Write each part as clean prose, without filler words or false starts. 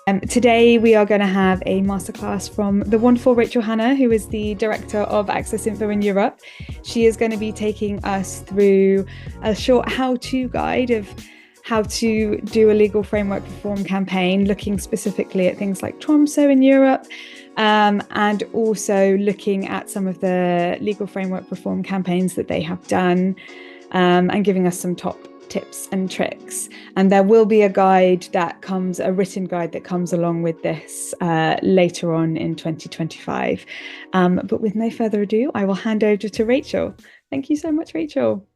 Today we are going to have a masterclass from the wonderful Rachel Hana, who is the director of Access Info in Europe. She is going to be taking us through a short how-to guide of how to do a legal framework reform campaign, looking specifically at things like Tromso in Europe, and also looking at some of the legal framework reform campaigns that they have done, and giving us some top tips and tricks. And there will be a written guide that comes along with this later on in 2025. But with no further ado, I will hand over to Rachel. Thank you so much, Rachel.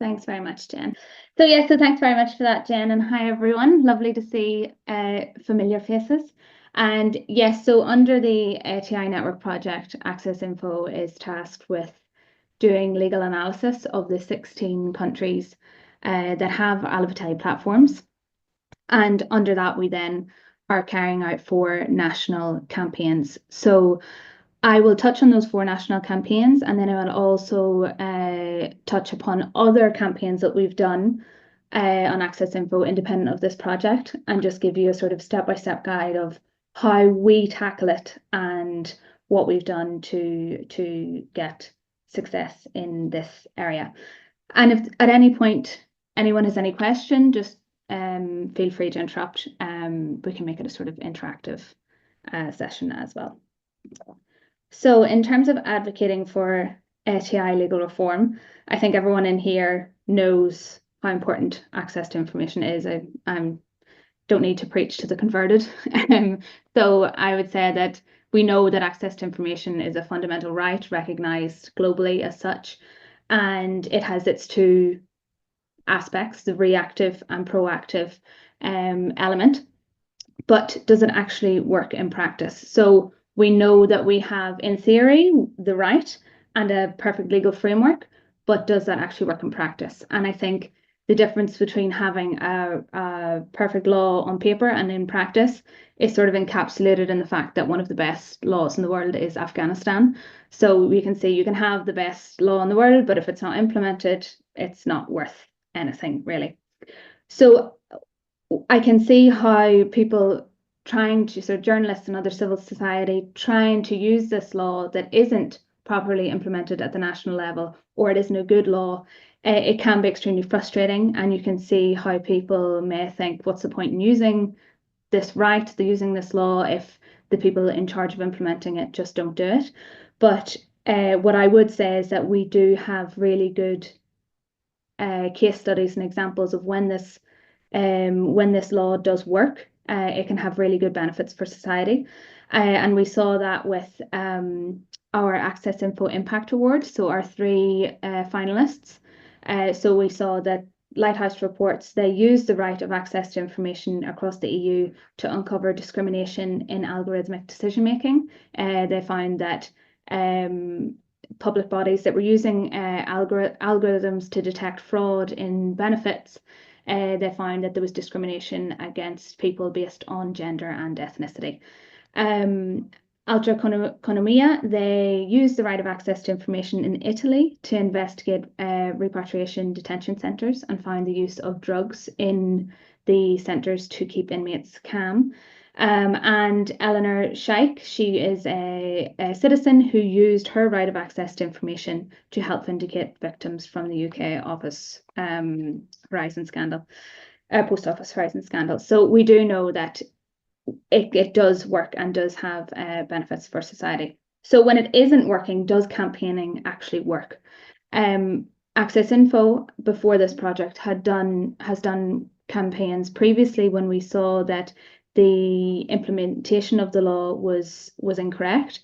Thanks very much, Jen. So thanks very much for that, Jen, and hi everyone. Lovely to see familiar faces. And yes, so under the ATI Network project, Access Info is tasked with doing legal analysis of the 16 countries that have Alipay platforms. And under that, we then are carrying out 4 national campaigns. So I will touch on those 4 national campaigns, and then I will also touch upon other campaigns that we've done on Access Info independent of this project, and just give you a sort of step-by-step guide of how we tackle it and what we've done to get success in this area. And if at any point anyone has any question, just feel free to interrupt. We can make it a sort of interactive session as well. So in terms of advocating for ATI legal reform, I think everyone in here knows how important access to information is. I don't need to preach to the converted. So I would say that we know that access to information is a fundamental right recognized globally as such, and it has its 2 aspects, the reactive and proactive element. But does it actually work in practice? So we know that we have, in theory, the right and a perfect legal framework, but does that actually work in practice? And I think the difference between having a perfect law on paper and in practice is sort of encapsulated in the fact that one of the best laws in the world is Afghanistan. So we can say you can have the best law in the world, but if it's not implemented, it's not worth anything, really. So I can see how people trying to, so journalists and other civil society, trying to use this law that isn't properly implemented at the national level, or it isn't a good law, it can be extremely frustrating. And you can see how people may think, what's the point in using this right, using this law, if the people in charge of implementing it just don't do it? But what I would say is that we do have really good case studies and examples of when this law does work. It can have really good benefits for society. And we saw that with our Access Info Impact Award, so our 3 finalists. So we saw that Lighthouse Reports, they use the right of access to information across the EU to uncover discrimination in algorithmic decision making. They found that public bodies that were using algorithms to detect fraud in benefits, they found that there was discrimination against people based on gender and ethnicity. Ultraeconomia, they used the right of access to information in Italy to investigate repatriation detention centres and found the use of drugs in the centres to keep inmates calm. And Eleanor Scheich, she is a citizen who used her right of access to information to help vindicate victims from the UK Office Horizon scandal, Post Office Horizon scandal. So we do know that it does work and does have benefits for society. So when it isn't working, does campaigning actually work? Access Info, before this project, has done campaigns previously when we saw that the implementation of the law was incorrect.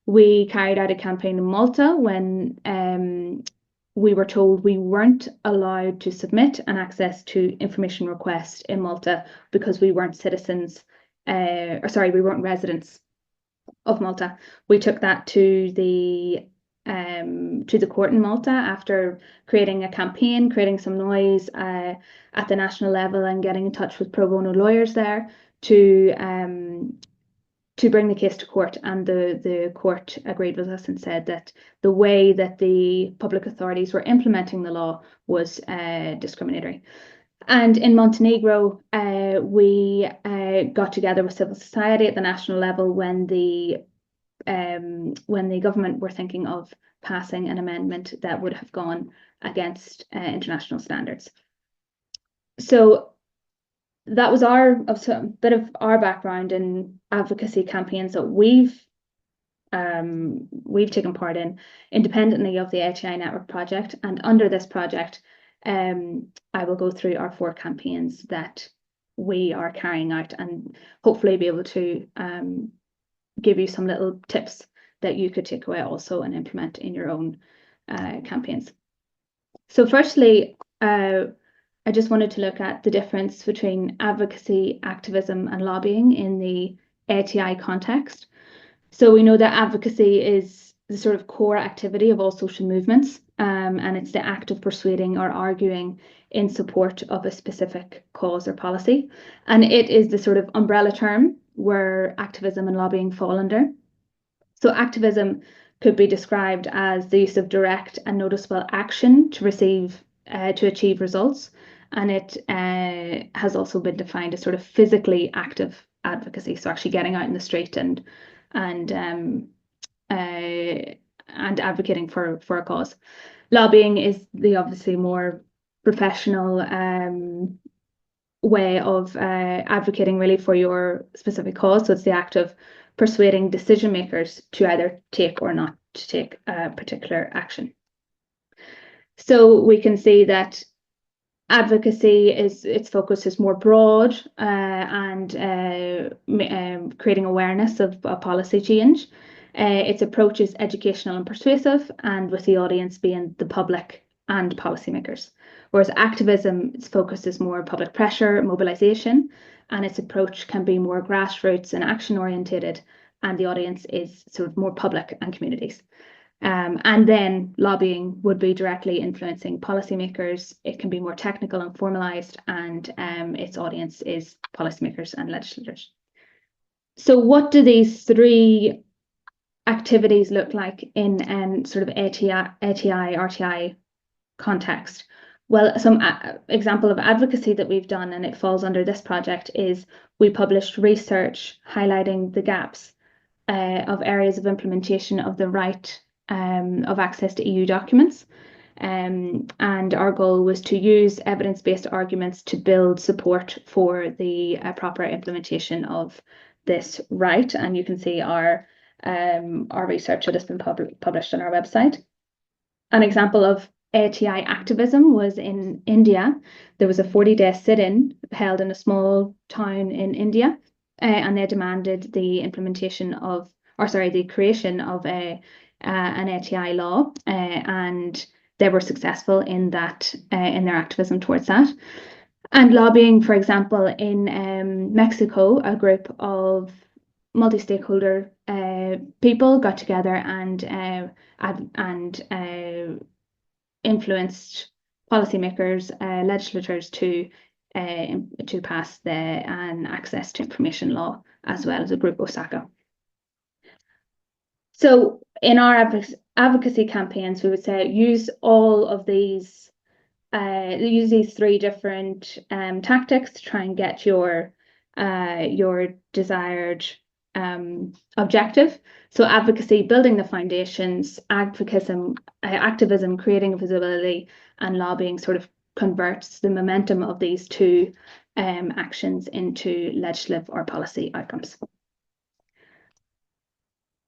We carried out a campaign in Malta when we were told we weren't allowed to submit an access to information request in Malta because we weren't citizens, we weren't residents of Malta. We took that to the court in Malta after creating a campaign, creating some noise at the national level, and getting in touch with pro bono lawyers there to bring the case to court. And the court agreed with us and said that the way that the public authorities were implementing the law was discriminatory. And in Montenegro, we got together with civil society at the national level when the government were thinking of passing an amendment that would have gone against international standards. So that was a bit of our background in advocacy campaigns that we've taken part in independently of the ATI Network project. And under this project, I will go through our 4 campaigns that we are carrying out and hopefully be able to give you some little tips that you could take away also and implement in your own campaigns. So firstly, I just wanted to look at the difference between advocacy, activism, and lobbying in the ATI context. So we know that advocacy is the sort of core activity of all social movements, and it's the act of persuading or arguing in support of a specific cause or policy. And it is the sort of umbrella term where activism and lobbying fall under. So activism could be described as the use of direct and noticeable action to achieve results. And it has also been defined as sort of physically active advocacy. So actually getting out in the street and advocating for a cause. Lobbying is the obviously more professional way of advocating really for your specific cause. So it's the act of persuading decision makers to either take or not to take a particular action. So we can see that advocacy its focus is more broad and creating awareness of a policy change. Its approach is educational and persuasive, and with the audience being the public and policymakers. Whereas activism, its focus is more public pressure, mobilization, and its approach can be more grassroots and action orientated, and the audience is sort of more public and communities. And then lobbying would be directly influencing policymakers. It can be more technical and formalized, and its audience is policymakers and legislators. So what do these 3 activities look like in sort of ATI, RTI context? Well, some example of advocacy that we've done, and it falls under this project, is we published research highlighting the gaps of areas of implementation of the right of access to EU documents. And our goal was to use evidence-based arguments to build support for the proper implementation of this right. And you can see our research that has been published on our website. An example of ATI activism was in India. There was a 40-day sit-in held in a small town in India, and they demanded the creation of an ATI law, and they were successful in that in their activism towards that. And lobbying, for example, in Mexico, a group of multi-stakeholder people got together and influenced policymakers, legislators to pass an access to information law, as well as a group Osaka. So in our advocacy campaigns, we would say use all of these, use these 3 different tactics to try and get your desired objective. So advocacy, building the foundations, activism, creating visibility, and lobbying sort of converts the momentum of these 2 actions into legislative or policy outcomes.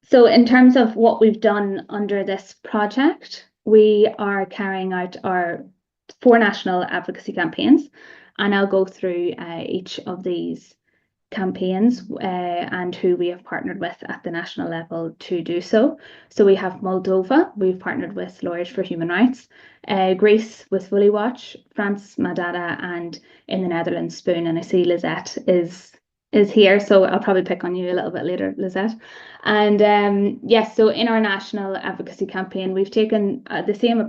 So in terms of what we've done under this project, we are carrying out our 4 national advocacy campaigns, and I'll go through each of these campaigns and who we have partnered with at the national level to do so. So we have Moldova, we've partnered with Lawyers for Human Rights, Greece with Fully Watch, France, Madada, and in the Netherlands, Spoon. And I see Lizette is here, so I'll probably pick on you a little bit later, Lizette. And yes, so in our national advocacy campaign, we've taken the same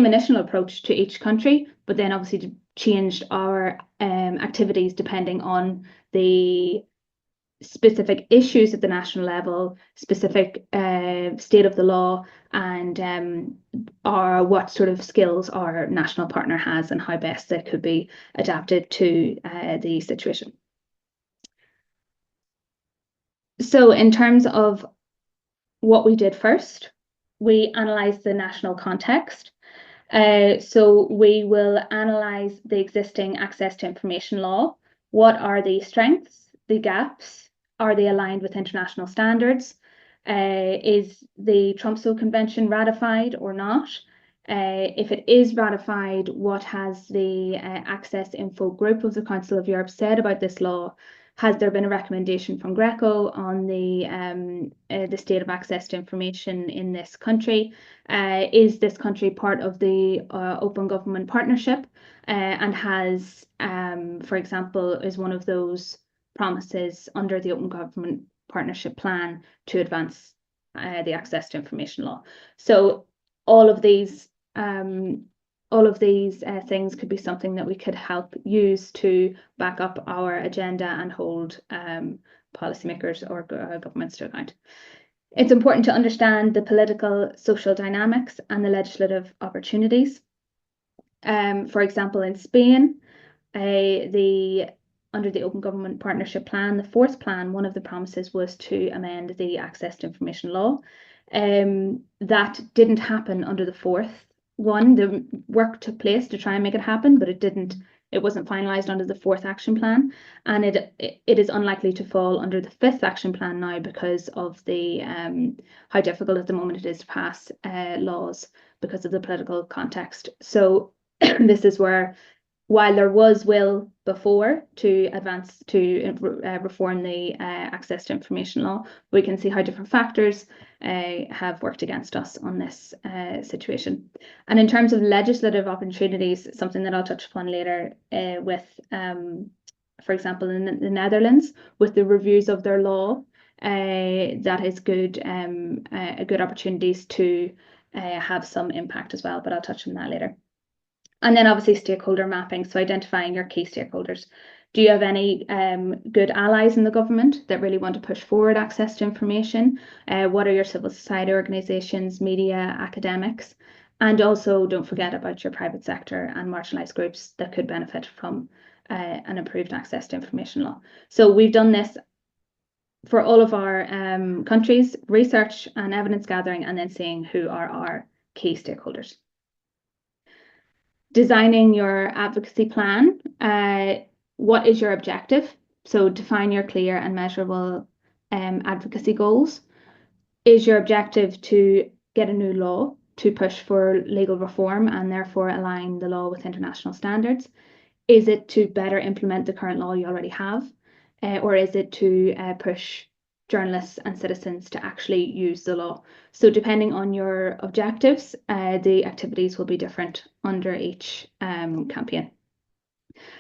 initial approach to each country, but then obviously changed our activities depending on the specific issues at the national level, specific state of the law, and what sort of skills our national partner has and how best they could be adapted to the situation. So in terms of what we did first, we analysed the national context. So we will analyse the existing access to information law. What are the strengths, the gaps? Are they aligned with international standards? Is the Tromsø Convention ratified or not? If it is ratified, what has the Access Info Group of the Council of Europe said about this law? Has there been a recommendation from Greco on the state of access to information in this country? Is this country part of the Open Government Partnership? And has, for example, is one of those promises under the Open Government Partnership Plan to advance the access to information law? So all of these things could be something that we could help use to back up our agenda and hold policymakers or governments to account. It's important to understand the political, social dynamics and the legislative opportunities. For example, in Spain, under the Open Government Partnership Plan, the fourth plan, one of the promises was to amend the Access to Information Law. That didn't happen under the fourth one. The work took place to try and make it happen, but it wasn't finalised under the fourth action plan, and it is unlikely to fall under the fifth action plan now because of the how difficult at the moment it is to pass laws because of the political context. So this is where, while there was will before to advance to reform the access to information law, we can see how different factors have worked against us on this situation. And in terms of legislative opportunities, something that I'll touch upon later with, for example, in the Netherlands, with the reviews of their law, that is good opportunities to have some impact as well, but I'll touch on that later. And then obviously stakeholder mapping, so identifying your key stakeholders. Do you have any good allies in the government that really want to push forward access to information? What are your civil society organisations, media, academics? And also don't forget about your private sector and marginalised groups that could benefit from an improved access to information law. So we've done this for all of our countries, research and evidence gathering, and then seeing who are our key stakeholders. Designing your advocacy plan. What is your objective? So define your clear and measurable advocacy goals. Is your objective to get a new law to push for legal reform and therefore align the law with international standards? Is it to better implement the current law you already have? Or is it to push journalists and citizens to actually use the law? So depending on your objectives, the activities will be different under each campaign.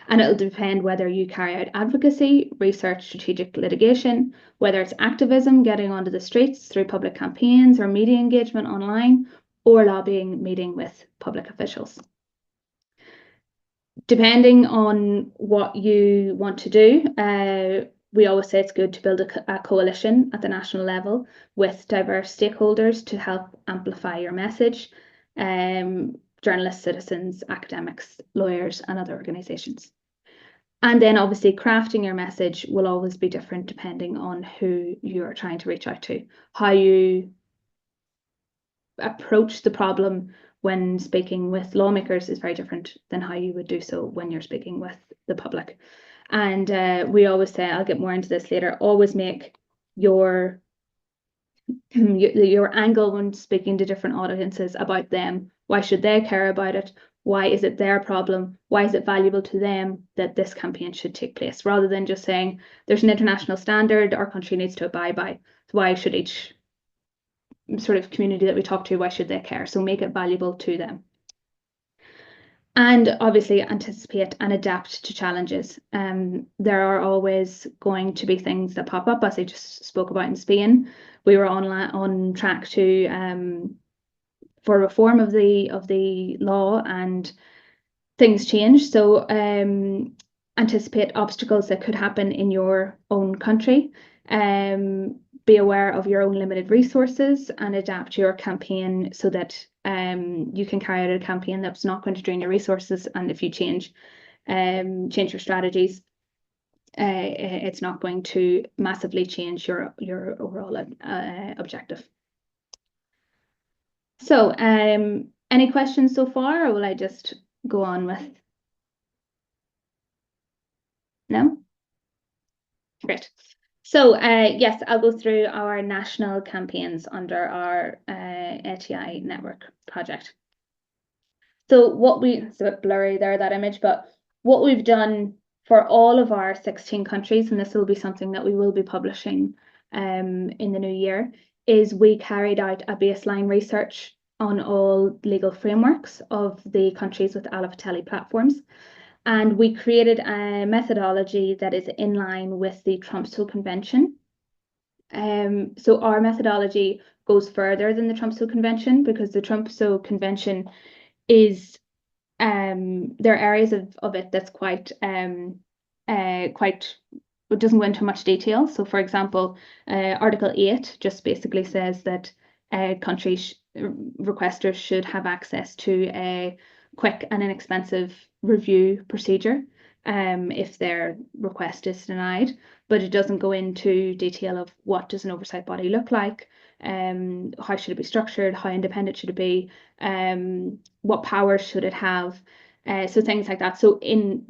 And it'll depend whether you carry out advocacy, research, strategic litigation, whether it's activism, getting onto the streets through public campaigns or media engagement online, or lobbying, meeting with public officials. Depending on what you want to do, we always say it's good to build a coalition at the national level with diverse stakeholders to help amplify your message, journalists, citizens, academics, lawyers, and other organisations. And then obviously crafting your message will always be different depending on who you're trying to reach out to. How you approach the problem when speaking with lawmakers is very different than how you would do so when you're speaking with the public. And we always say, I'll get more into this later, always make your angle when speaking to different audiences about them. Why should they care about it? Why is it their problem? Why is it valuable to them that this campaign should take place? Rather than just saying there's an international standard our country needs to abide by. So why should each sort of community that we talk to, why should they care? So make it valuable to them. And obviously anticipate and adapt to challenges. There are always going to be things that pop up, as I just spoke about in Spain. We were on track to for reform of the law, and things changed. So anticipate obstacles that could happen in your own country, be aware of your own limited resources, and adapt your campaign so that you can carry out a campaign that's not going to drain your resources. And if you change your strategies, it's not going to massively change your overall objective. So, any questions so far, or will I just go on with? No? Great. So, yes, I'll go through our national campaigns under our ATI network project. So it's a bit blurry there, that image, but what we've done for all of our 16 countries, and this will be something that we will be publishing in the new year, is we carried out a baseline research on all legal frameworks of the countries with Advocacy platforms. And we created a methodology that is in line with the Tromsø Convention. So our methodology goes further than the Tromsø Convention, because the Tromsø Convention is there are areas of it that's quite it doesn't go into much detail. So, for example, Article 8 just basically says that countries requesters should have access to a quick and inexpensive review procedure if their request is denied, but it doesn't go into detail of what does an oversight body look like, how should it be structured, how independent should it be, what powers should it have, so things like that. So in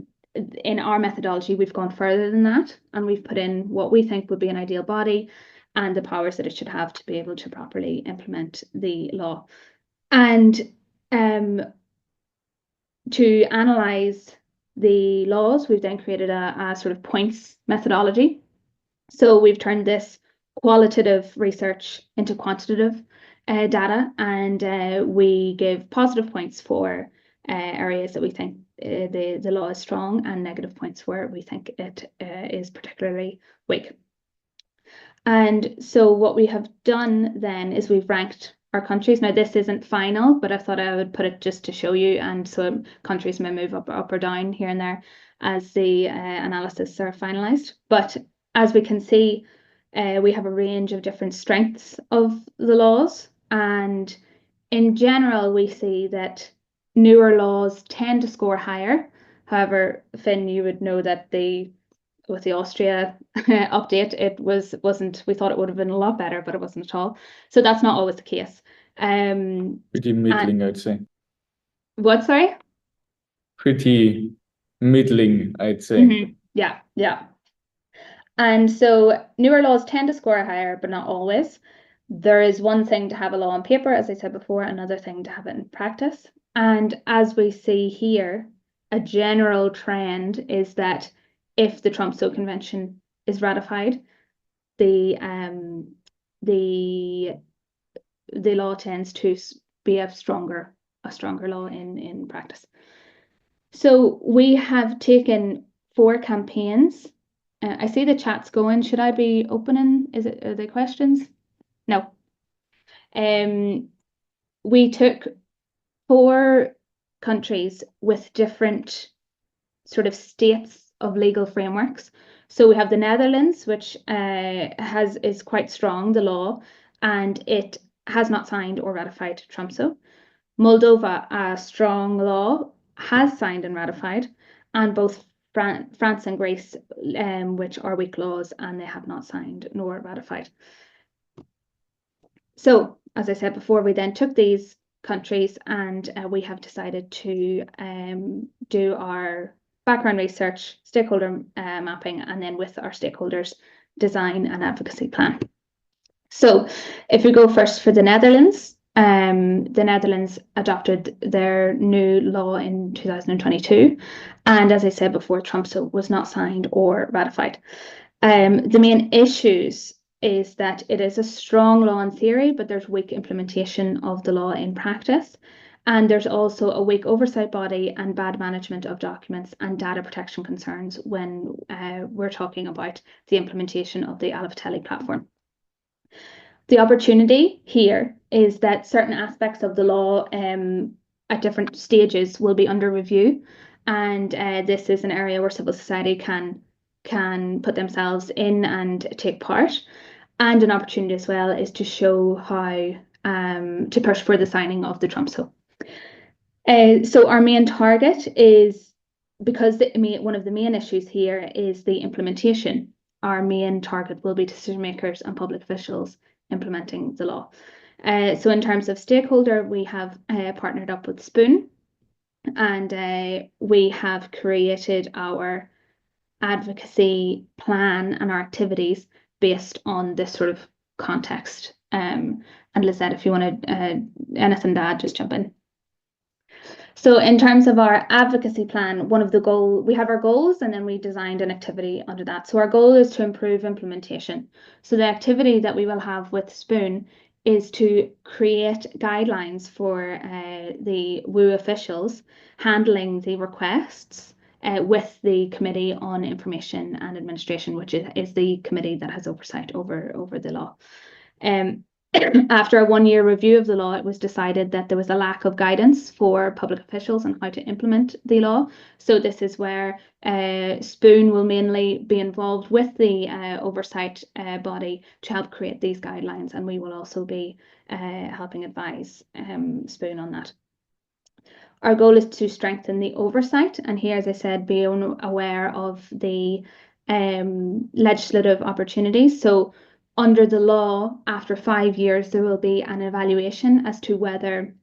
our methodology, we've gone further than that, and we've put in what we think would be an ideal body and the powers that it should have to be able to properly implement the law. And to analyze the laws, we've then created a sort of points methodology. So we've turned this qualitative research into quantitative data, and we give positive points for areas that we think the law is strong, and negative points where we think it is particularly weak. And so what we have done then is we've ranked our countries. Now, this isn't final, but I thought I would put it just to show you, and so countries may move up or down here and there as the analysis are finalized. But as we can see, we have a range of different strengths of the laws, and in general, we see that newer laws tend to score higher. However, Finn, you would know that with the Austria update, wasn't. We thought it would have been a lot better, but it wasn't at all. So that's not always the case. Pretty middling, I'd say. What, sorry? Pretty middling, I'd say. Yeah. And so newer laws tend to score higher, but not always. There is one thing to have a law on paper, as I said before, another thing to have it in practice. And as we see here, a general trend is that if the Tromsø Convention is ratified, the law tends to be a stronger law in practice. So we have taken 4 campaigns. I see the chat's going. Should I be opening? Are there questions? No. We took 4 countries with different sort of states of legal frameworks. So we have the Netherlands, which is quite strong, the law, and it has not signed or ratified Tromsø. Moldova, a strong law, has signed and ratified, and both France and Greece, which are weak laws, and they have not signed nor ratified. So, as I said before, we then took these countries, and we have decided to do our background research, stakeholder mapping, and then with our stakeholders, design an advocacy plan. So if we go first for the Netherlands adopted their new law in 2022. And as I said before, Tromsø was not signed or ratified. The main issues is that it is a strong law in theory, but there's weak implementation of the law in practice. And there's also a weak oversight body and bad management of documents and data protection concerns when we're talking about the implementation of the Advocacy platform. The opportunity here is that certain aspects of the law at different stages will be under review, And this is an area where civil society can put themselves in and take part. And an opportunity as well is to show how to push for the signing of the Trump Bill. So our main target is, because one of the main issues here is the implementation. Our main target will be decision makers and public officials implementing the law. So in terms of stakeholder, we have partnered up with Spoon, and we have created our advocacy plan and our activities based on this sort of context. And Lizette, if you want to anything to add, just jump in. So in terms of our advocacy plan, we have our goals, and then we designed an activity under that. So our goal is to improve implementation. So the activity that we will have with Spoon is to create guidelines for the WU officials handling the requests with the Committee on Information and Administration, which is the committee that has oversight over the law. After a 1-year review of the law, it was decided that there was a lack of guidance for public officials on how to implement the law. So this is where Spoon will mainly be involved with the oversight body to help create these guidelines, and we will also be helping advise Spoon on that. Our goal is to strengthen the oversight, and here, as I said, be aware of the legislative opportunities. So under the law, after 5 years, there will be an evaluation as to whether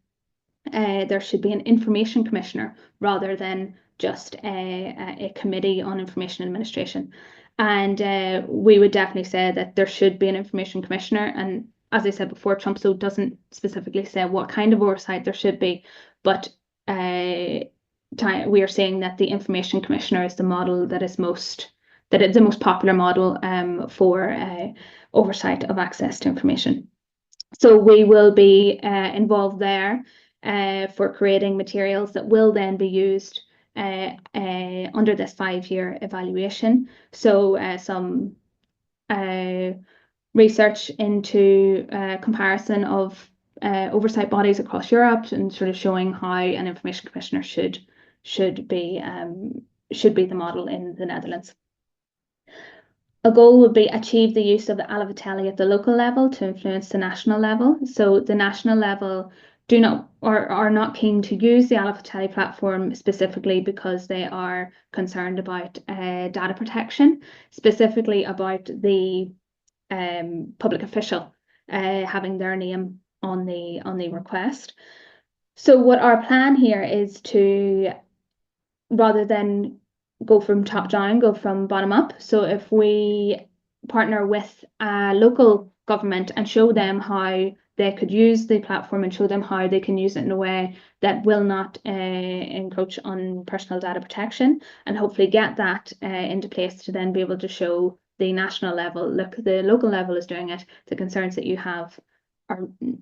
there should be an information commissioner rather than just a committee on information administration. And we would definitely say that there should be an information commissioner. And as I said before, Trump doesn't specifically say what kind of oversight there should be, but we are saying that the information commissioner is the model that is the most popular model for oversight of access to information. So we will be involved there for creating materials that will then be used under this 5-year evaluation. So some research into comparison of oversight bodies across Europe, and sort of showing how an information commissioner should be the model in the Netherlands. A goal would be achieve the use of the Advocacy at the local level to influence the national level. So the national level are not keen to use the Advocacy platform specifically because they are concerned about data protection, specifically about the public official having their name on the request. So what our plan here is to, rather than go from top down, go from bottom up. So if we partner with a local government and show them how they could use the platform and show them how they can use it in a way that will not encroach on personal data protection, and hopefully get that into place to then be able to show the national level, look, the local level is doing it, the concerns that you have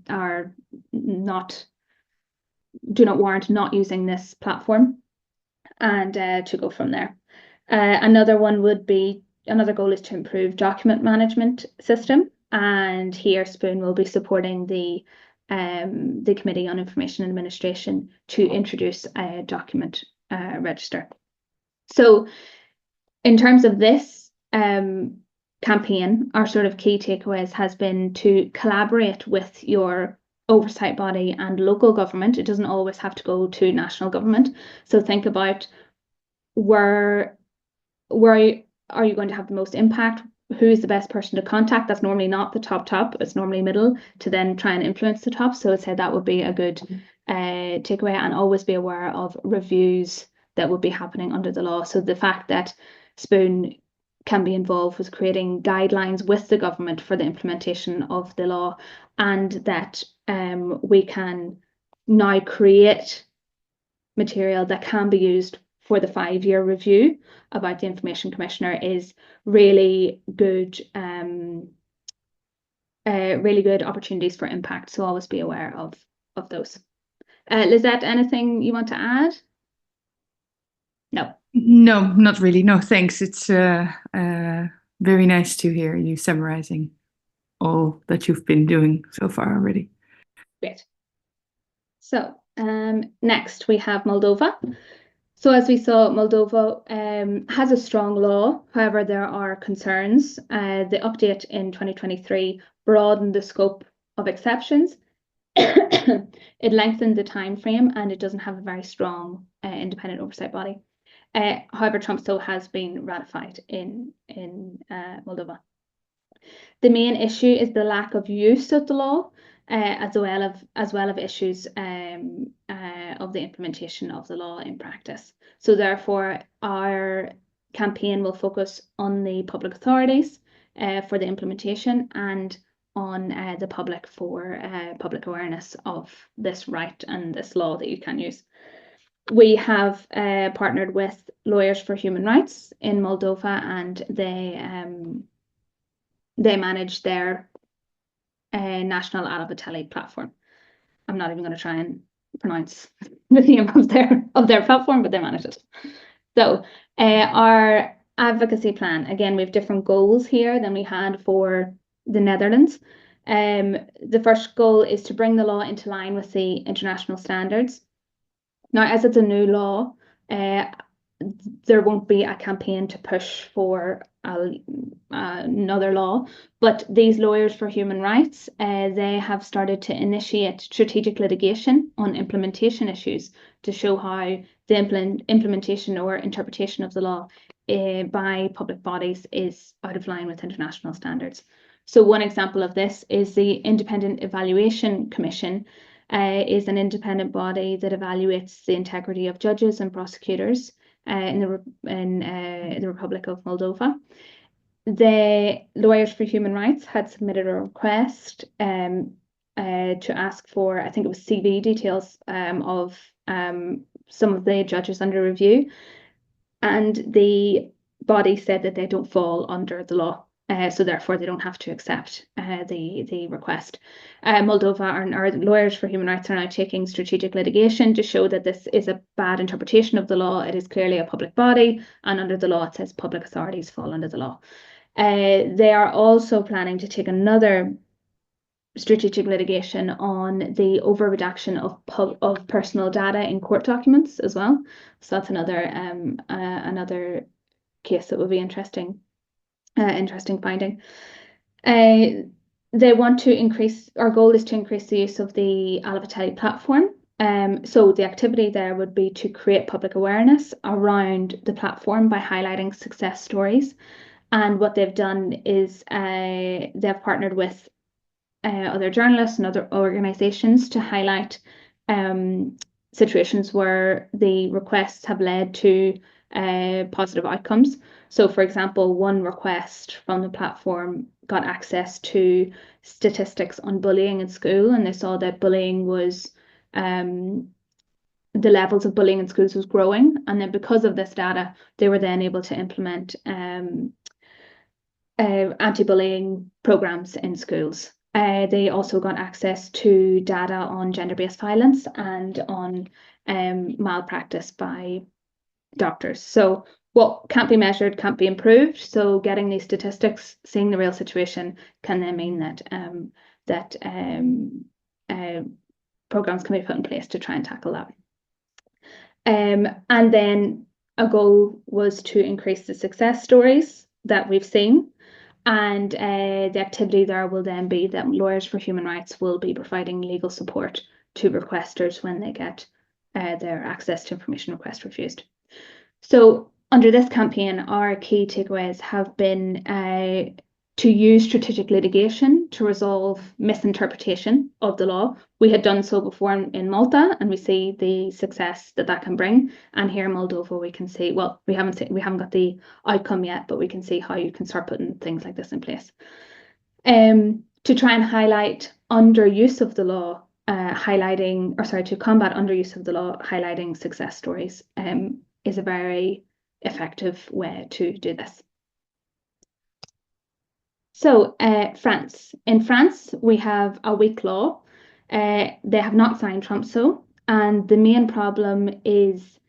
are do not warrant not using this platform, and to go from there. Another goal is to improve document management system, and here Spoon will be supporting the Committee on Information Administration to introduce a document register. So in terms of this campaign, our sort of key takeaways has been to collaborate with your oversight body and local government. It doesn't always have to go to national government. So think about where are you going to have the most impact? Who is the best person to contact? That's normally not the top, it's normally middle, to then try and influence the top. So I'd say that would be a good takeaway, and always be aware of reviews that would be happening under the law. So the fact that Spoon can be involved with creating guidelines with the government for the implementation of the law, and that we can now create material that can be used for the 5-year review about the information commissioner is really good opportunities for impact. So always be aware of those. Lizette, anything you want to add? No, not really. No, thanks. It's very nice to hear you summarizing all that you've been doing so far already. Great. So next we have Moldova. So as we saw, Moldova has a strong law. However, there are concerns. The update in 2023 broadened the scope of exceptions. It lengthened the time frame, and it doesn't have a very strong independent oversight body. However, Trump still has been ratified in Moldova. The main issue is the lack of use of the law, as well of issues of the implementation of the law in practice. So therefore, our campaign will focus on the public authorities for the implementation, and on the public for public awareness of this right and this law that you can use. We have partnered with Lawyers for Human Rights in Moldova, and they manage their national Advocacy platform. I'm not even going to try and pronounce the name of their platform, but they manage it. So our advocacy plan, again, we have different goals here than we had for the Netherlands. The first goal is to bring the law into line with the international standards. Now, as it's a new law, there won't be a campaign to push for another law, but these Lawyers for Human Rights, they have started to initiate strategic litigation on implementation issues to show how the implementation or interpretation of the law by public bodies is out of line with international standards. So one example of this is the Independent Evaluation Commission, is an independent body that evaluates the integrity of judges and prosecutors in the Republic of Moldova. The Lawyers for Human Rights had submitted a request to ask for, I think it was CV details of some of the judges under review, and the body said that they don't fall under the law. So therefore, they don't have to accept the request. Moldova and our Lawyers for Human Rights are now taking strategic litigation to show that this is a bad interpretation of the law. It is clearly a public body, and under the law, it says public authorities fall under the law. They are also planning to take another strategic litigation on the over-redaction of personal data in court documents as well. So that's another case that would be interesting finding. They want to increase, our goal is to increase the use of the Advocacy platform. So the activity there would be to create public awareness around the platform by highlighting success stories. And what they've done is they've partnered with other journalists and other organizations to highlight situations where the requests have led to positive outcomes. So, for example, one request from the platform got access to statistics on bullying in school, and they saw that bullying was the levels of bullying in schools was growing, and then because of this data, they were then able to implement anti-bullying programs in schools. They also got access to data on gender-based violence and on malpractice by doctors. So what can't be measured can't be improved. So getting these statistics, seeing the real situation, can then mean that programs can be put in place to try and tackle that. And then a goal was to increase the success stories that we've seen. And the activity there will then be that Lawyers for Human Rights will be providing legal support to requesters when they get their access to information request refused. So under this campaign, our key takeaways have been to use strategic litigation to resolve misinterpretation of the law. We had done so before in Malta, and we see the success that can bring. And here in Moldova, we can see, well, we haven't got the outcome yet, but we can see how you can start putting things like this in place. To try and highlight underuse of the law, to combat underuse of the law, highlighting success stories is a very effective way to do this. So France. In France, we have a weak law. They have not signed Trump-So, and the main problem is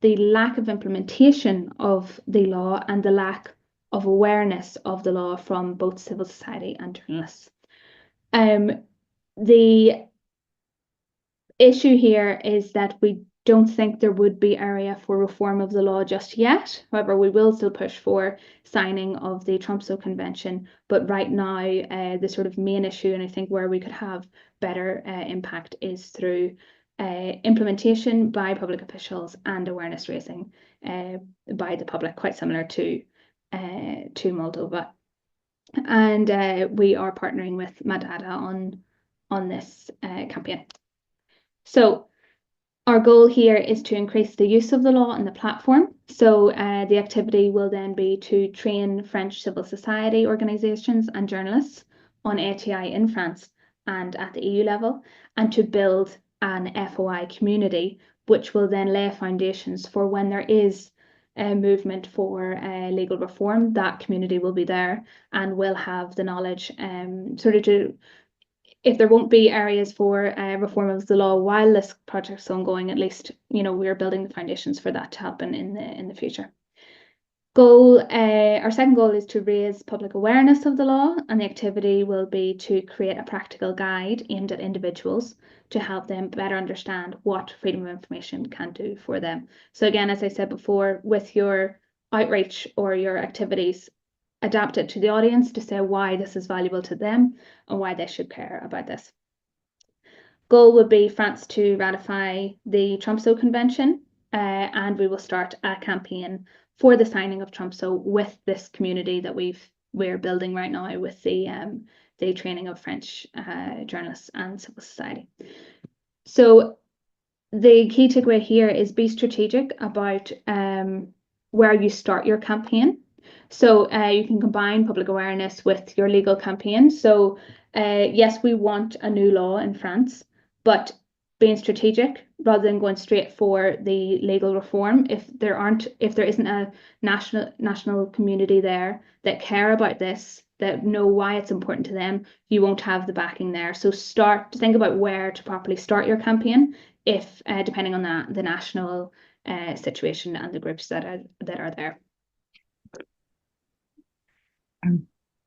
the lack of implementation of the law and the lack of awareness of the law from both civil society and journalists. The issue here is that we don't think there would be area for reform of the law just yet. However, we will still push for signing of the Tromsø Convention. But right now, the sort of main issue, and I think where we could have better impact, is through implementation by public officials and awareness raising by the public, quite similar to Moldova. And we are partnering with Madada on this campaign. So our goal here is to increase the use of the law on the platform. So the activity will then be to train French civil society organisations and journalists on ATI in France and at the EU level, and to build an FOI community, which will then lay foundations for when there is a movement for legal reform. That community will be there and will have the knowledge sort of to, if there won't be areas for reform of the law while this project's ongoing, at least, you know, we're building the foundations for that to happen in the future. Our second goal is to raise public awareness of the law, and the activity will be to create a practical guide aimed at individuals to help them better understand what freedom of information can do for them. So again, as I said before, with your outreach or your activities, adapt it to the audience to say why this is valuable to them and why they should care about this. Goal would be France to ratify the Tromsø Convention, and we will start a campaign for the signing of Tromsø with this community that we're building right now with the training of French journalists and civil society. So the key takeaway here is be strategic about where you start your campaign. So you can combine public awareness with your legal campaign. So yes, we want a new law in France, but being strategic rather than going straight for the legal reform. If there isn't a national community there that care about this, that know why it's important to them, you won't have the backing there. So think about where to properly start your campaign, if depending on the national situation and the groups that are there.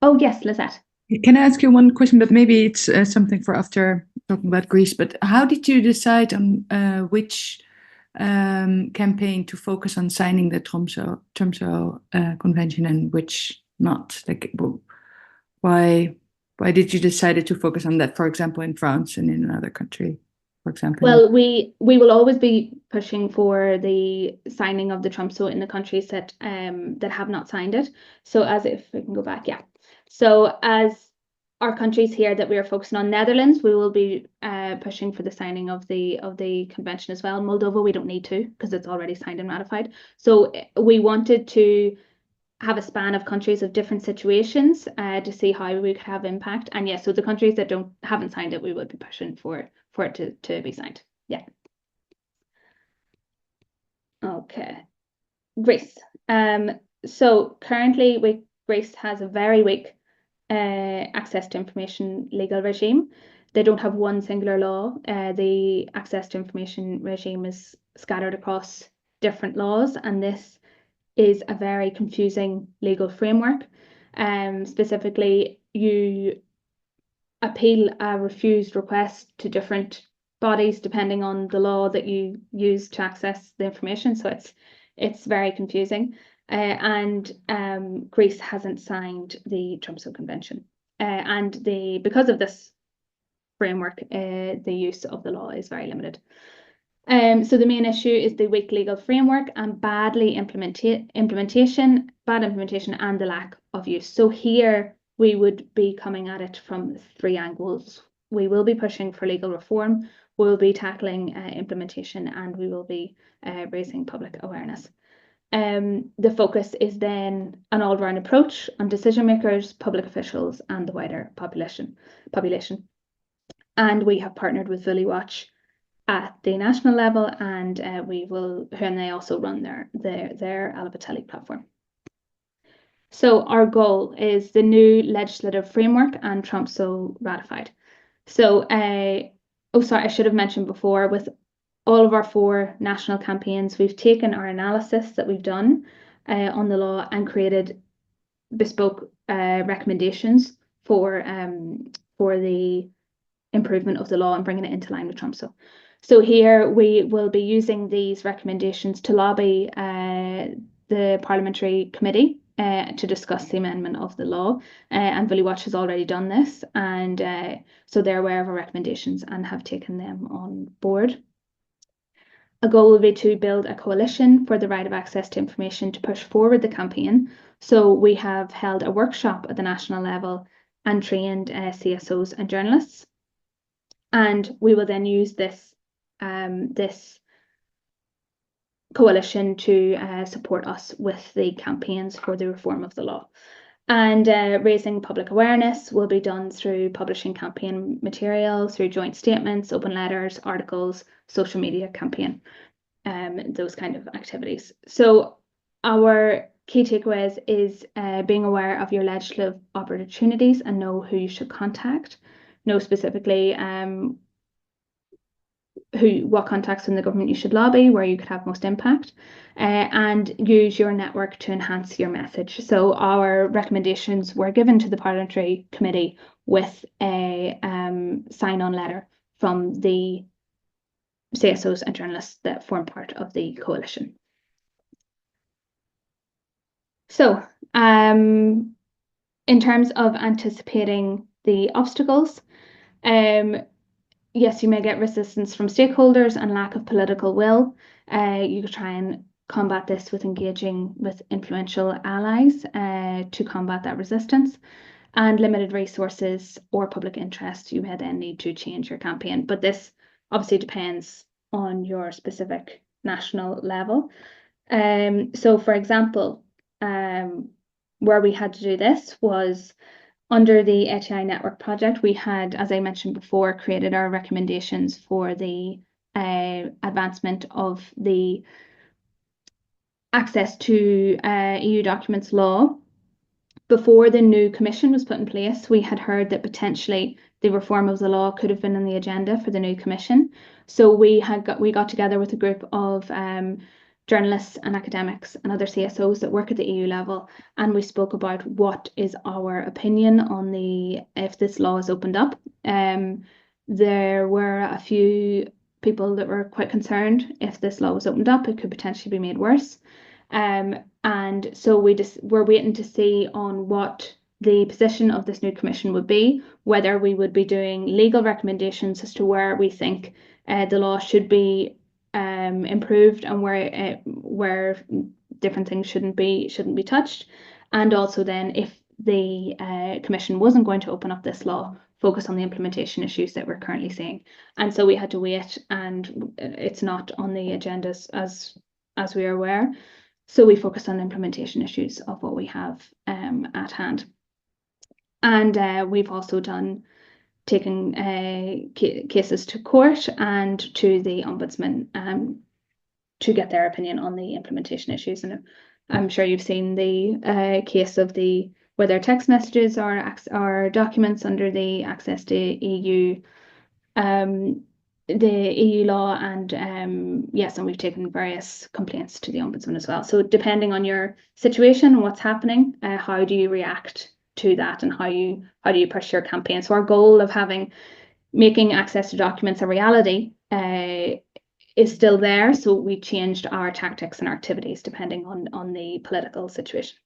Oh yes, Lizette. Can I ask you one question, but maybe it's something for after talking about Greece, but how did you decide on which campaign to focus on signing the Tromsø Convention and which not? Like, why did you decide to focus on that, for example, in France and in another country, for example? Well, we will always be pushing for the signing of the Tromsø in the countries that have not signed it. So as if we can go back, yeah. So as our countries here that we are focusing on, Netherlands, we will be pushing for the signing of the convention as well. Moldova, we don't need to because it's already signed and ratified. So we wanted to have a span of countries of different situations to see how we could have impact. And yes, so the countries that haven't signed it, we would be pushing for it to be signed. Yeah. Okay. Greece. So currently Greece has a very weak access to information legal regime. They don't have one singular law. The access to information regime is scattered across different laws, and this is a very confusing legal framework. Specifically, you appeal a refused request to different bodies depending on the law that you use to access the information. So it's very confusing. And Greece hasn't signed the Tromsø Convention. And because of this framework, the use of the law is very limited. So the main issue is the weak legal framework and bad implementation and the lack of use. So here we would be coming at it from 3 angles. We will be pushing for legal reform, we will be tackling implementation, and we will be raising public awareness. The focus is then an all-round approach on decision makers, public officials, and the wider population. And we have partnered with Watch at the national level, and they also run their Alabatelli platform. So our goal is the new legislative framework and Tromsø ratified. So, I should have mentioned before, with all of our 4 national campaigns, we've taken our analysis that we've done on the law and created bespoke recommendations for the improvement of the law and bringing it into line with Tromsø. So here we will be using these recommendations to lobby the Parliamentary Committee to discuss the amendment of the law. And Billy Watch has already done this, and so they're aware of our recommendations and have taken them on board. A goal will be to build a coalition for the right of access to information to push forward the campaign. So we have held a workshop at the national level and trained CSOs and journalists. And we will then use this coalition to support us with the campaigns for the reform of the law. And raising public awareness will be done through publishing campaign material, through joint statements, open letters, articles, social media campaign, those kind of activities. So our key takeaways is being aware of your legislative opportunities and know who you should contact. Know specifically what contacts in the government you should lobby, where you could have most impact, and use your network to enhance your message. So our recommendations were given to the Parliamentary Committee with a sign-on letter from the CSOs and journalists that form part of the coalition. So in terms of anticipating the obstacles, yes, you may get resistance from stakeholders and lack of political will. You could try and combat this with engaging with influential allies to combat that resistance. And limited resources or public interest, you may then need to change your campaign. But this obviously depends on your specific national level. So for example, where we had to do this was under the ATI Network project. We had, as I mentioned before, created our recommendations for the advancement of the access to EU documents law. Before the new commission was put in place, we had heard that potentially the reform of the law could have been on the agenda for the new commission. So we got together with a group of journalists and academics and other CSOs that work at the EU level, and we spoke about what is our opinion on if this law is opened up. There were a few people that were quite concerned if this law was opened up, it could potentially be made worse. And so we're waiting to see on what the position of this new commission would be, whether we would be doing legal recommendations as to where we think the law should be improved and where different things shouldn't be touched, and also then if the commission wasn't going to open up this law, focus on the implementation issues that we're currently seeing. And so we had to wait, and it's not on the agendas as we are aware. So we focused on implementation issues of what we have at hand. And we've also taken cases to court and to the Ombudsman to get their opinion on the implementation issues. And I'm sure you've seen the case of whether text messages or documents under the access to EU the EU law, and yes, and we've taken various complaints to the Ombudsman as well. So depending on your situation and what's happening, how do you react to that, and how do you push your campaign? So our goal of making access to documents a reality is still there. So we changed our tactics and our activities depending on the political situation.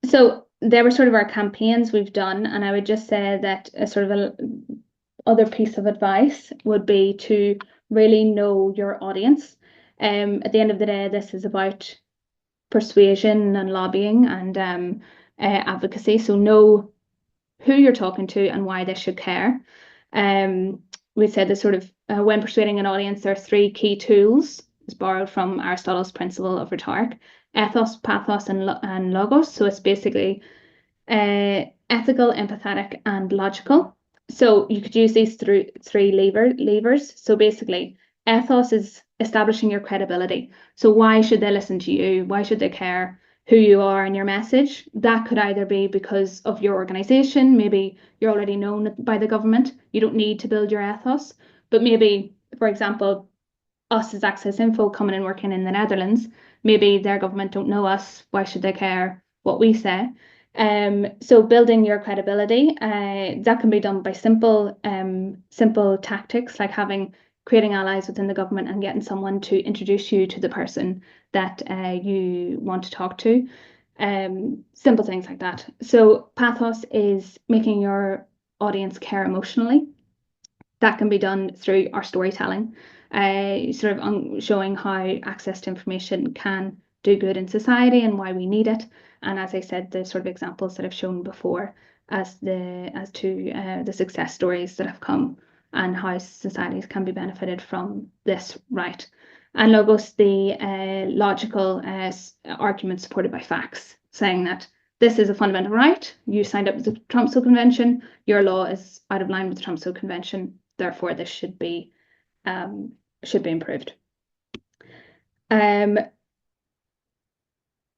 So there were sort of our campaigns we've done, and I would just say that other piece of advice would be to really know your audience. At the end of the day, this is about persuasion and lobbying and advocacy. So know who you're talking to and why they should care. We said this when persuading an audience, there are 3 key tools. It's borrowed from Aristotle's principle of rhetoric: ethos, pathos, and logos. So it's basically ethical, empathetic, and logical. So you could use these 3 levers. So basically, ethos is establishing your credibility. So why should they listen to you? Why should they care who you are and your message? That could either be because of your organization. Maybe you're already known by the government. You don't need to build your ethos. But maybe, for example, us as Access Info coming and working in the Netherlands, maybe their government don't know us. Why should they care what we say? So building your credibility, that can be done by simple tactics like creating allies within the government and getting someone to introduce you to the person that you want to talk to. Simple things like that. So pathos is making your audience care emotionally. That can be done through our storytelling, sort of showing how access to information can do good in society and why we need it. And as I said, the sort of examples that I've shown before as to the success stories that have come and how societies can be benefited from this right. And logos, the logical argument supported by facts, saying that this is a fundamental right. You signed up with the Tromsø Convention. Your law is out of line with the Tromsø Convention. Therefore, this should be improved.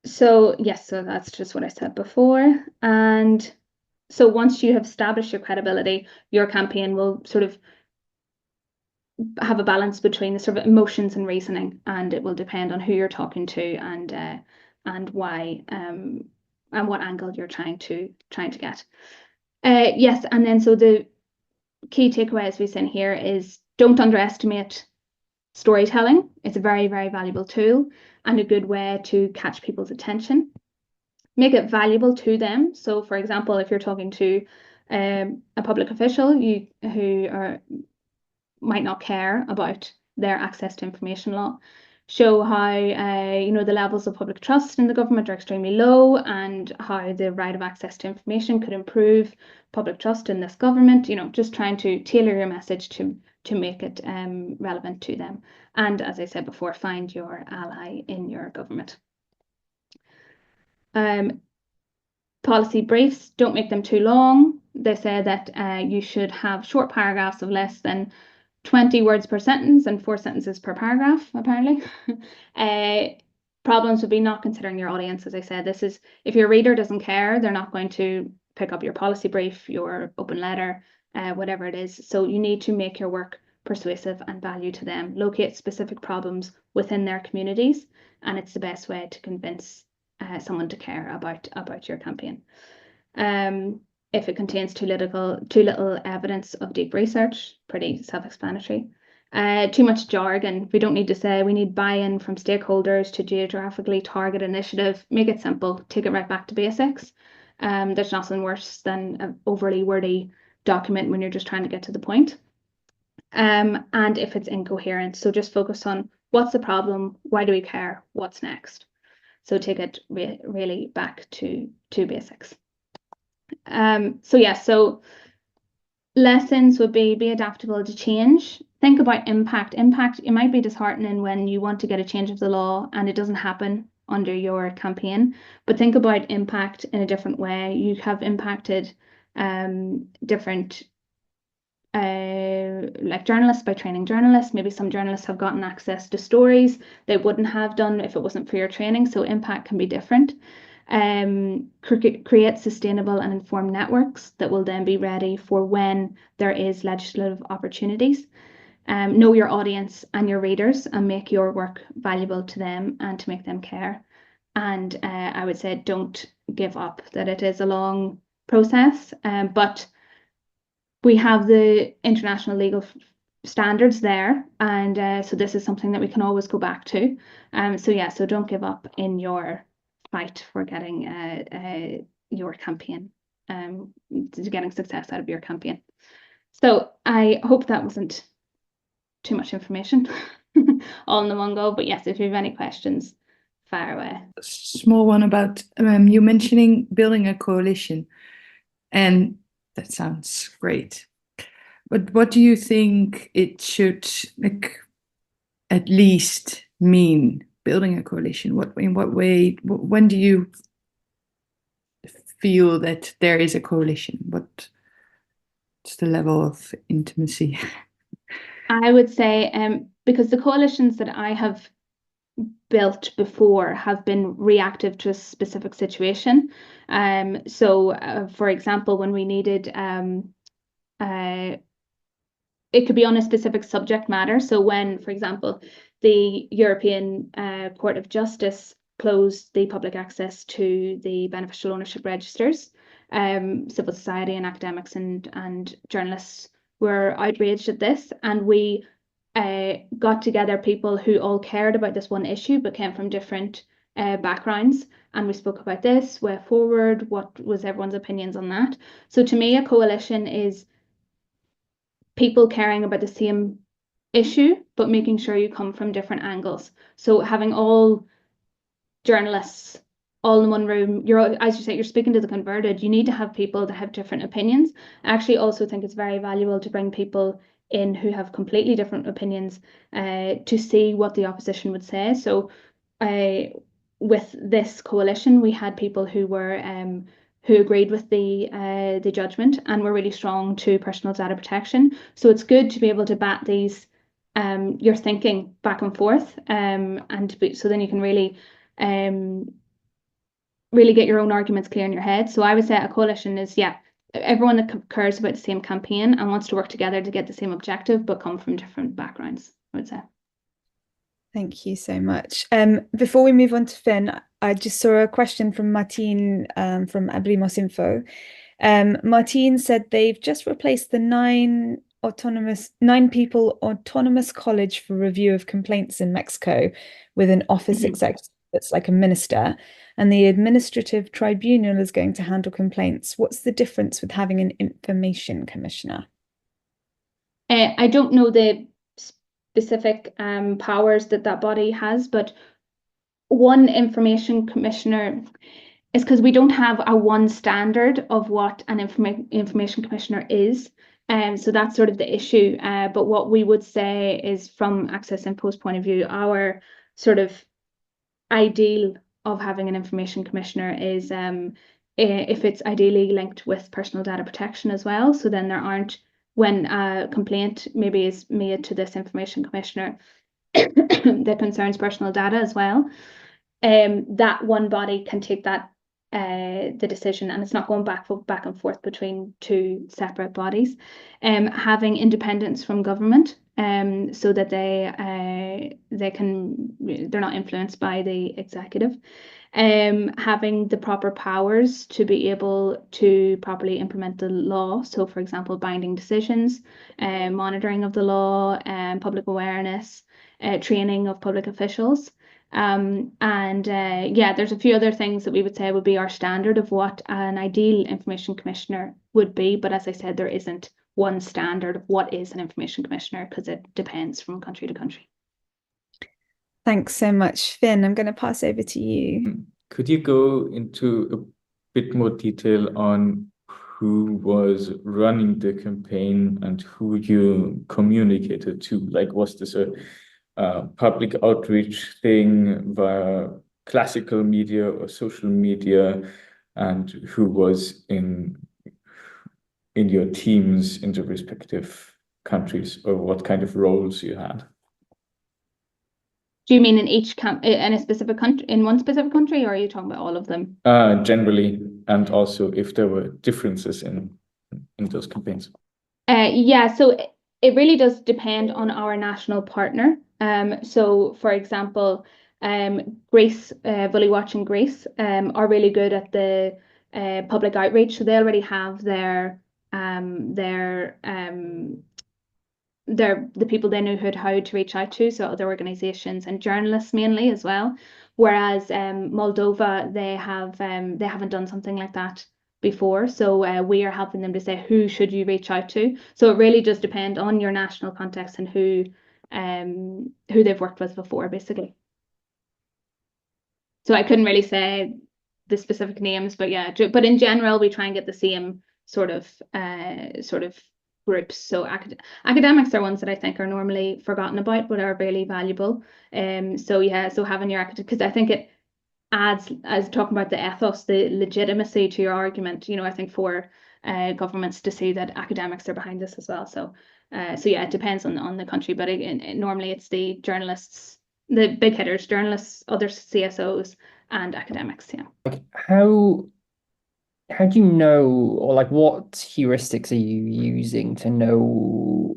So yes, so that's just what I said before. And so once you have established your credibility, your campaign will sort of have a balance between the sort of emotions and reasoning, and it will depend on who you're talking to and why and what angle you're trying to get. Yes, and then so the key takeaway as we say in here is don't underestimate storytelling. It's a very, very valuable tool and a good way to catch people's attention. Make it valuable to them. So for example, if you're talking to a public official who might not care about their access to information law, show how the levels of public trust in the government are extremely low and how the right of access to information could improve public trust in this government. Just trying to tailor your message to make it relevant to them. And as I said before, find your ally in your government. Policy briefs, don't make them too long. They say that you should have short paragraphs of less than 20 words per sentence and 4 sentences per paragraph, apparently. Problems would be not considering your audience. As I said, this is, if your reader doesn't care, they're not going to pick up your policy brief, your open letter, whatever it is. So you need to make your work persuasive and value to them. Locate specific problems within their communities, and it's the best way to convince someone to care about your campaign. If it contains too little evidence of deep research, pretty self-explanatory. Too much jargon. We don't need to say we need buy-in from stakeholders to geographically target initiative. Make it simple. Take it right back to basics. There's nothing worse than an overly wordy document when you're just trying to get to the point. And if it's incoherent, so just focus on what's the problem, why do we care, what's next. So take it really back to basics. So lessons would be adaptable to change. Think about impact. Impact, it might be disheartening when you want to get a change of the law and it doesn't happen under your campaign, but think about impact in a different way. You have impacted different like journalists by training journalists. Maybe some journalists have gotten access to stories they wouldn't have done if it wasn't for your training. So impact can be different. Create sustainable and informed networks that will then be ready for when there is legislative opportunities. Know your audience and your readers and make your work valuable to them and to make them care. And I would say don't give up, that it is a long process, but we have the international legal standards there, and so this is something that we can always go back to. So don't give up in your fight for getting your campaign, getting success out of your campaign. So I hope that wasn't too much information all in the one go, but yes, if you have any questions, fire away. A small one about you mentioning building a coalition, and that sounds great. But what do you think it should at least mean, building a coalition? In what way, when do you feel that there is a coalition? What's the level of intimacy? I would say, because the coalitions that I have built before have been reactive to a specific situation. For example, when we needed, it could be on a specific subject matter. So when, for example, the European Court of Justice closed the public access to the beneficial ownership registers. Civil society and academics and journalists were outraged at this, and we got together people who all cared about this one issue but came from different backgrounds, and we spoke about this way forward. What was everyone's opinions on that? So to me, a coalition is people caring about the same issue but making sure you come from different angles. So having all journalists all in one room, as you say, you're speaking to the converted. You need to have people that have different opinions. I actually also think it's very valuable to bring people in who have completely different opinions to see what the opposition would say. So with this coalition, we had people who were who agreed with the judgment and were really strong to personal data protection. So it's good to be able to bat these your thinking back and forth, so then you can really really get your own arguments clear in your head. So I would say a coalition is, yeah, everyone that cares about the same campaign and wants to work together to get the same objective, but come from different backgrounds, I would say. Thank you so much. Before we move on to Finn, I just saw a question from Martin from Abrimos Info. Martin said they've just replaced the nine people autonomous college for review of complaints in Mexico with an office executive that's like a minister, and the administrative tribunal is going to handle complaints. What's the difference with having an information commissioner? I don't know the specific powers that body has, but one information commissioner is because we don't have a one standard of what an information commissioner is. So that's sort of the issue. But what we would say is, from Access Info's point of view, our sort of ideal of having an information commissioner is if it's ideally linked with personal data protection as well. So then there aren't, when a complaint maybe is made to this information commissioner that concerns personal data as well, that one body can take that the decision, and it's not going back and forth between two separate bodies. Having independence from government, so that they're not influenced by the executive. Having the proper powers to be able to properly implement the law. So, for example, binding decisions, monitoring of the law, public awareness, training of public officials. Yeah, there's a few other things that we would say would be our standard of what an ideal information commissioner would be. But as I said, there isn't one standard of what is an information commissioner, because it depends from country to country. Thanks so much, Finn. I'm going to pass over to you. Could you go into a bit more detail on who was running the campaign and who you communicated to? Like, was this a public outreach thing via classical media or social media, and who was in your teams in the respective countries, or what kind of roles you had? Do you mean in each in a specific country, in one specific country, or are you talking about all of them? Generally, and also if there were differences in those campaigns. Yeah, so it really does depend on our national partner. So, for example, Greece, Bully Watch in Greece, are really good at the public outreach. So they already have the people they know how to reach out to, so other organizations and journalists mainly as well. Whereas Moldova, they haven't done something like that before, so we are helping them to say who should you reach out to. So it really does depend on your national context and who they've worked with before, basically. So I couldn't really say the specific names, but yeah, but in general we try and get the same sort of groups. So academics are ones that I think are normally forgotten about but are really valuable. So yeah, so having your because I think it adds, as talking about the ethos, the legitimacy to your argument, I think for governments to see that academics are behind this as well. So yeah, it depends on the country, but normally it's the journalists, the big hitters, journalists, other CSOs and academics. Yeah. Like how do you know, or like what heuristics are you using to know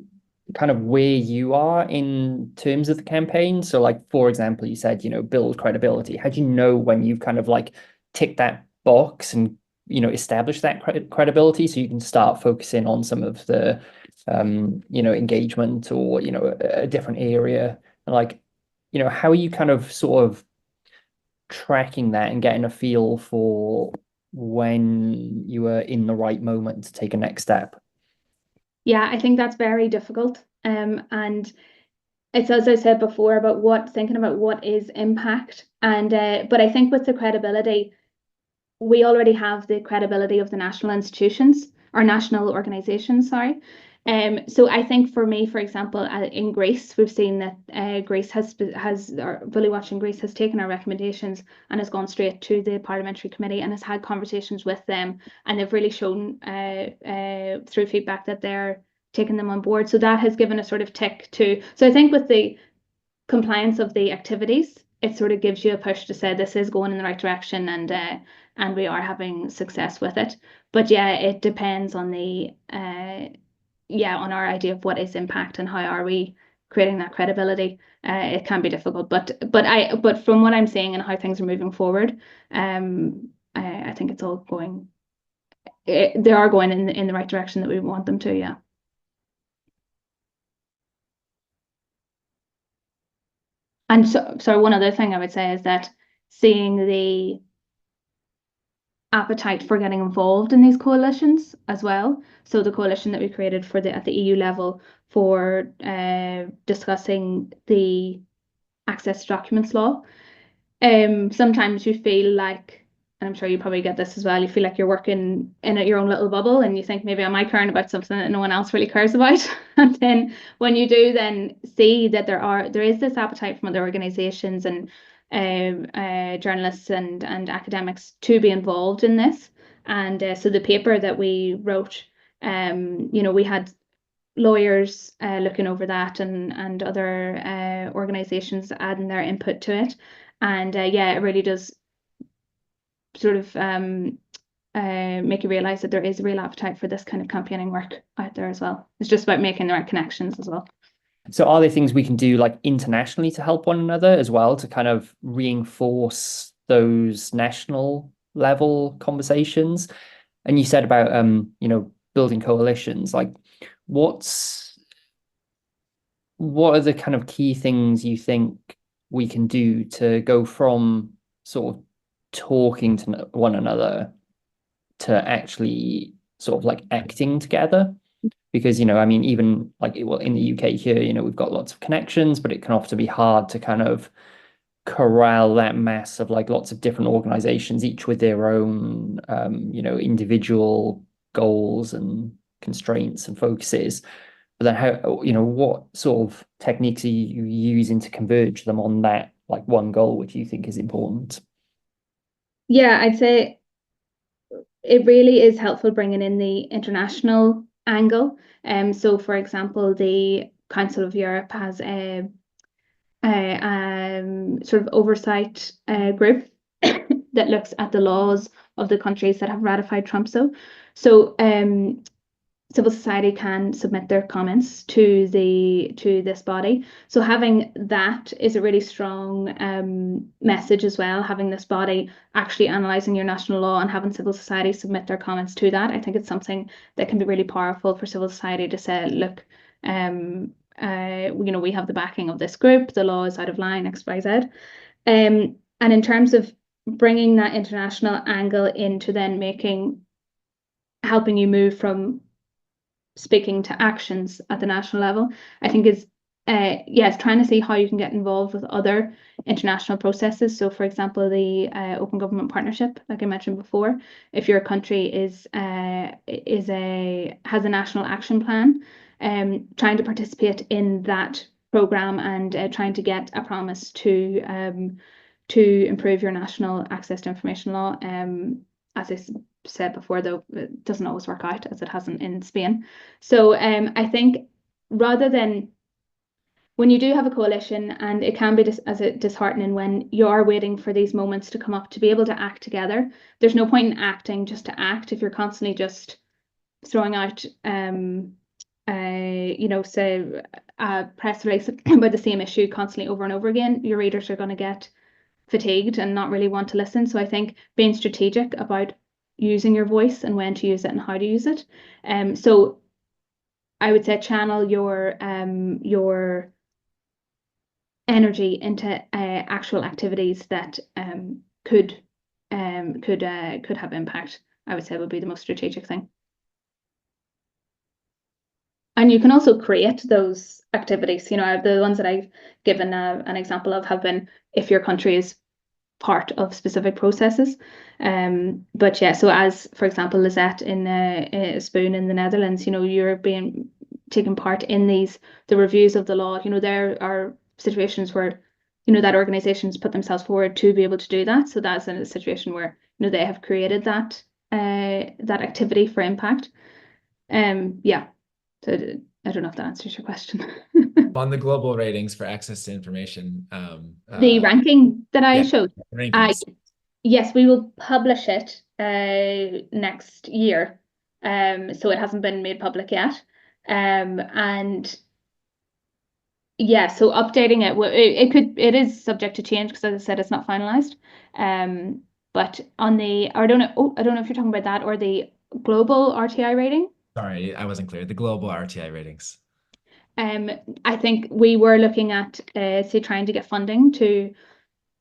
kind of where you are in terms of the campaign? So like, for example, you said, build credibility. How do you know when you've kind of like ticked that box and, establish that credibility so you can start focusing on some of the, engagement or, a different area? Like, how are you kind of sort of tracking that and getting a feel for when you are in the right moment to take a next step? Yeah, I think that's very difficult. And it's, as I said before, about thinking about what is impact. And but I think with the credibility, we already have the credibility of the national institutions or national organizations, sorry. So I think for me, for example, in Greece, we've seen that Greece or Bully Watching Greece has taken our recommendations and has gone straight to the parliamentary committee and has had conversations with them, and they've really shown through feedback that they're taking them on board. So that has given a sort of tick to. So I think with the compliance of the activities, it sort of gives you a push to say this is going in the right direction, and we are having success with it. But yeah, it depends on the on our idea of what is impact and how are we creating that credibility. It can be difficult, but from what I'm seeing and how things are moving forward, I think it's all going. They are going in the right direction that we want them to. Yeah. And so one other thing I would say is that seeing the appetite for getting involved in these coalitions as well. So the coalition that we created at the EU level for discussing the access to documents law. Sometimes you feel like, and I'm sure you probably get this as well, you feel like you're working in your own little bubble and you think maybe am I caring about something that no one else really cares about? And then when you do then see that there is this appetite from other organizations and journalists and academics to be involved in this. And so the paper that we wrote, we had lawyers looking over that and other organizations adding their input to it. And it really does sort of make you realize that there is a real appetite for this kind of campaigning work out there as well. It's just about making the right connections as well. So are there things we can do like internationally to help one another as well to kind of reinforce those national level conversations? And you said about building coalitions. Like what are the kind of key things you think we can do to go from sort of talking to one another to actually sort of like acting together? Because, I mean, even like, well, in the UK here, we've got lots of connections, but it can often be hard to kind of corral that mass of like lots of different organizations, each with their own, individual goals and constraints and focuses. But then how, what sort of techniques are you using to converge them on that like one goal, which you think is important? Yeah, I'd say it really is helpful bringing in the international angle. So for example, the Council of Europe has a sort of oversight group that looks at the laws of the countries that have ratified TRUMPSO. So civil society can submit their comments to this body. So having that is a really strong message as well, having this body actually analysing your national law and having civil society submit their comments to that. I think it's something that can be really powerful for civil society to say, look, we have the backing of this group, the law is out of line, X, Y, Z. And in terms of bringing that international angle into then helping you move from speaking to actions at the national level, I think is it's trying to see how you can get involved with other international processes. So for example, the Open Government Partnership, like I mentioned before, if your country has a national action plan, trying to participate in that program and trying to get a promise to improve your national access to information law. As I said before, though, it doesn't always work out, as it hasn't in Spain. So I think rather than when you do have a coalition, and it can be disheartening when you are waiting for these moments to come up to be able to act together. There's no point in acting just to act if you're constantly just throwing out say a press release about the same issue constantly over and over again, your readers are going to get fatigued and not really want to listen. So I think being strategic about using your voice and when to use it and how to use it. So I would say channel your energy into actual activities that could have impact. I would say would be the most strategic thing. And you can also create those activities. The ones that I've given an example of have been if your country is part of specific processes. But yeah, so as for example, Lisette in Spoon in the Netherlands, you're taking part in the reviews of the law. There are situations where that organizations put themselves forward to be able to do that. So that's in a situation where they have created that activity for impact. Yeah. So I don't know if that answers your question. On the global ratings for access to information, the ranking that I showed. Rankings. Yes, we will publish it next year. So it hasn't been made public yet. And yeah, so updating it is subject to change because, as I said, it's not finalized. But I don't know if you're talking about that or the global RTI rating. Sorry, I wasn't clear. The global RTI ratings. I think we were looking at trying to get funding to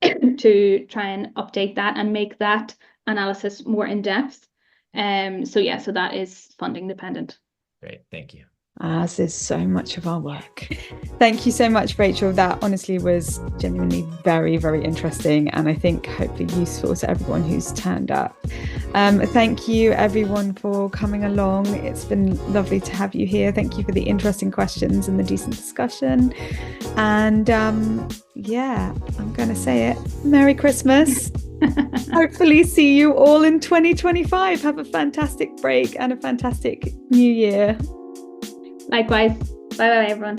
try and update that and make that analysis more in depth. So that is funding dependent. Great, thank you. As is so much of our work. Thank you so much, Rachel. That honestly was genuinely very, very interesting and I think hopefully useful to everyone who's turned up. Thank you everyone for coming along. It's been lovely to have you here. Thank you for the interesting questions and the decent discussion. And I'm going to say it. Merry Christmas. Hopefully see you all in 2025. Have a fantastic break and a fantastic new year. Likewise. Bye bye everyone.